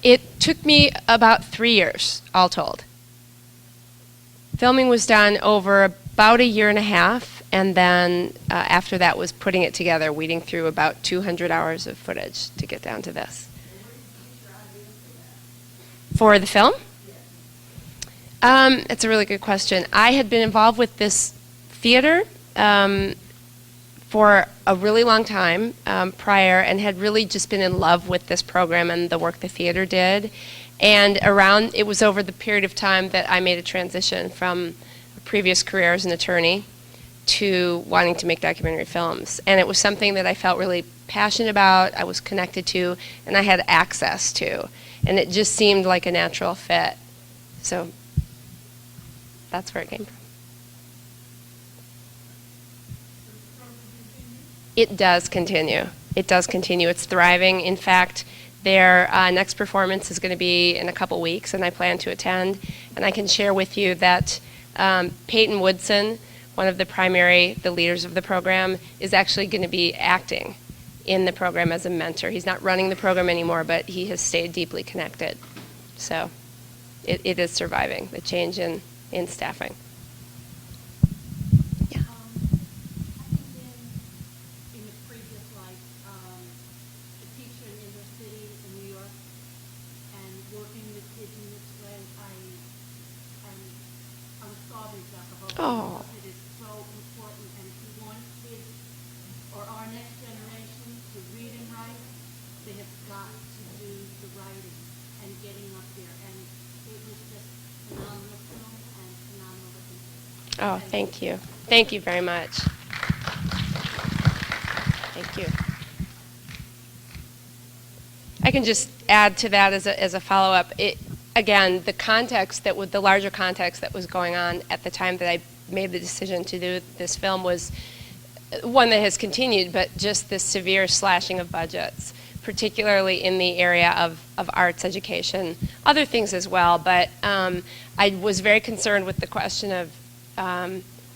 It took me about 3 years, all told. Filming was done over about a year and a half, and then after that was putting it together, weeding through about 200 hours of footage to get down to this. For the film? It's a really good question. I had been involved with this theater for a really long time prior, and had really just been in love with this program and the work the theater did. And it was over the period of time that I made a transition from a previous career as an attorney to wanting to make documentary films. And it was something that I felt really passionate about, I was connected to, and I had access to. And it just seemed like a natural fit. So that's where it came from. It does continue. It does continue. It's thriving. In fact, their next performance is going to be in a couple weeks, and I plan to attend. And I can share with you that Peyton Woodson, one of the leaders of the program, is actually going to be acting in the program as a mentor. He's not running the program anymore, but he has stayed deeply connected. So it is surviving, the change in staffing. Oh. It is so important, and if you want kids or our next generation to read and write, they have got to do the writing and getting up there. And it was just phenomenal film and phenomenal looking. Oh, thank you. Thank you very much. Thank you. I can just add to that as a follow-up. Again, the larger context that was going on at the time that I made the decision to do this film was one that has continued, but just this severe slashing of budgets, particularly in the area of arts education, other things as well. But I was very concerned with the question of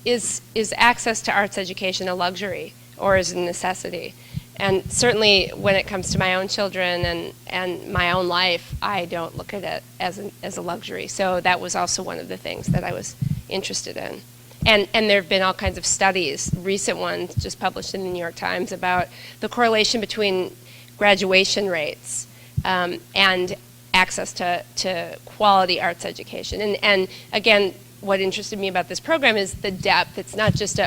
is access to arts education a luxury or is it a necessity? And certainly when it comes to my own children and my own life, I don't look at it as a luxury. So that was also one of the things that I was interested in. And there have been all kinds of studies, recent ones just published in the New York Times, about the correlation between graduation rates and access to quality arts education. And again, what interested me about this program is the depth. It's not just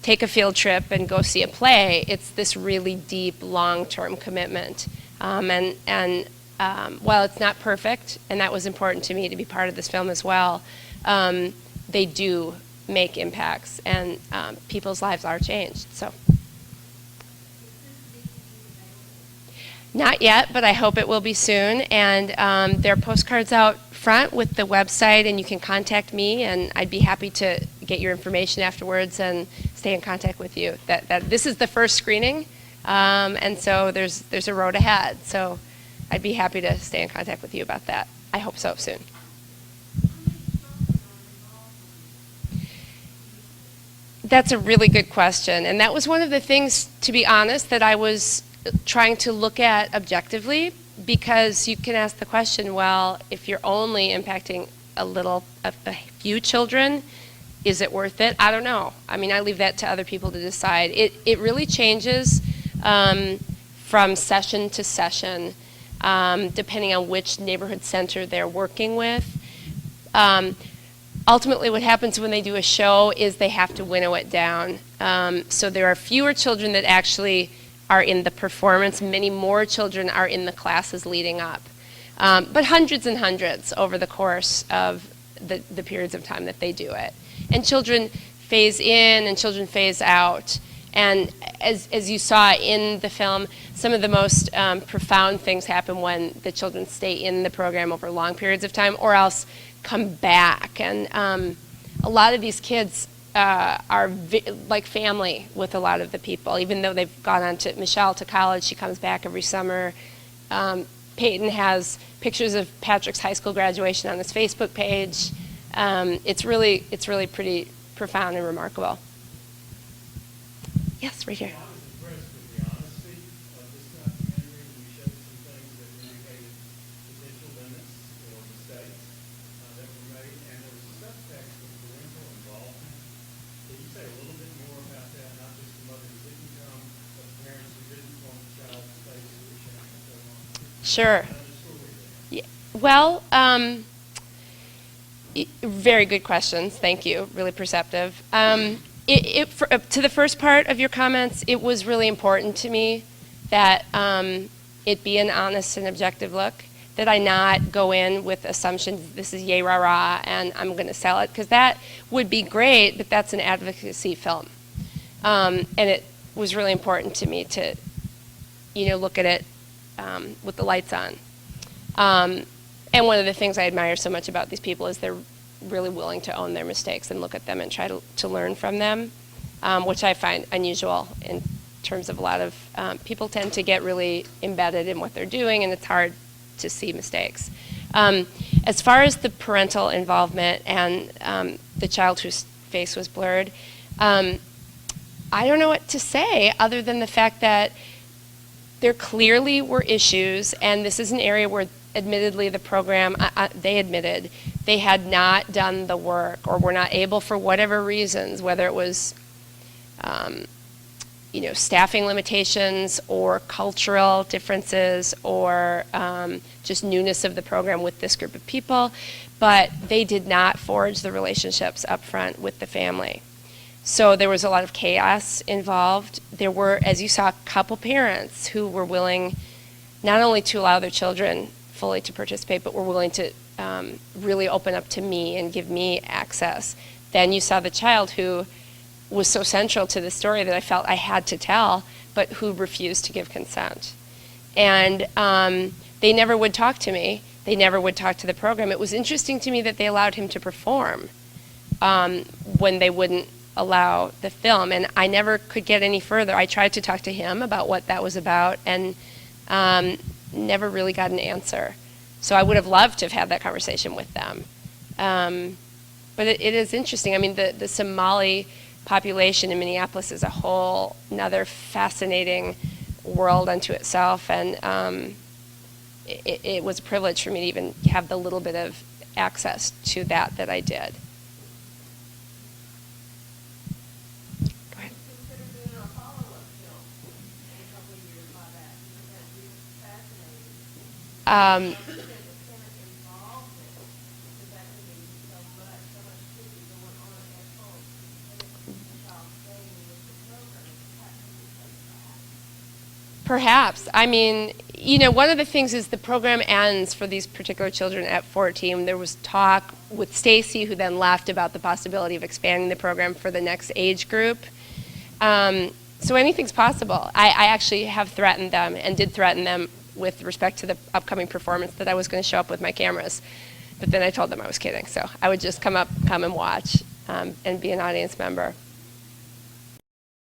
take a field trip and go see a play. It's this really deep, long-term commitment. While it's not perfect, and that was important to me to be part of this film as well, they do make impacts, and people's lives are changed. So, not yet, but I hope it will be soon. And there are postcards out front with the website, and you can contact me, and I'd be happy to get your information afterwards and stay in contact with you. That this is the first screening, and so there's a road ahead. So I'd be happy to stay in contact with you about that. I hope so soon. That's a really good question, and that was one of the things, to be honest, that I was trying to look at objectively, because you can ask the question, well, if you're only impacting a few children, is it worth it? I don't know. I mean, I leave that to other people to decide. It really changes from session to session, depending on which neighborhood center they're working with. Ultimately, what happens when they do a show is they have to winnow it down. So there are fewer children that actually are in the performance. Many more children are in the classes leading up. But hundreds and hundreds over the course of the periods of time that they do it. And children phase in and children phase out. And as you saw in the film, some of the most profound things happen when the children stay in the program over long periods of time or else come back. And a lot of these kids are like family with a lot of the people, even though they've gone on to Michelle to college. She comes back every summer. Peyton has pictures of Patrick's high school graduation on his Facebook page. It's really pretty profound and remarkable. Yes, right here. I was impressed with the honesty of this documentary. We showed some things that indicated Sure. Yeah, well, very good questions. Thank you. Really perceptive. To the first part of your comments, it was really important to me that it be an honest and objective look, that I not go in with assumptions, this is yay rah rah, and I'm going to sell it, because that would be great, but that's an advocacy film. And it was really important to me to, look at it with the lights on. And one of the things I admire so much about these people is they're really willing to own their mistakes and look at them and try to learn from them, which I find unusual in terms of a lot of people tend to get really embedded in what they're doing, and it's hard to see mistakes. As far as the parental involvement and the child whose face was blurred, I don't know what to say other than the fact that there clearly were issues, and this is an area where admittedly the program, they admitted they had not done the work or were not able for whatever reasons, whether it was staffing limitations or cultural differences or just newness of the program with this group of people, but they did not forge the relationships up front with the family. So there was a lot of chaos involved. There were, as you saw, a couple parents who were willing not only to allow their children fully to participate, but were willing to really open up to me and give me access. Then you saw the child who was so central to the story that I felt I had to tell, but who refused to give consent. And they never would talk to me. They never would talk to the program. It was interesting to me that they allowed him to perform when they wouldn't allow the film, and I never could get any further. I tried to talk to him about what that was about, and never really got an answer. So I would have loved to have had that conversation with them. But it is interesting. I mean, the Somali population in Minneapolis is a whole another fascinating world unto itself, and it was a privilege for me to even have the little bit of access to that I did. Go ahead. Perhaps. I mean, one of the things is the program ends for these particular children at 14. There was talk with Stacy, who then left, about the possibility of expanding the program for the next age group. So anything's possible. I actually have threatened them and did threaten them with respect to the upcoming performance that I was going to show up with my cameras. But then I told them I was kidding. So I would just come and watch and be an audience member.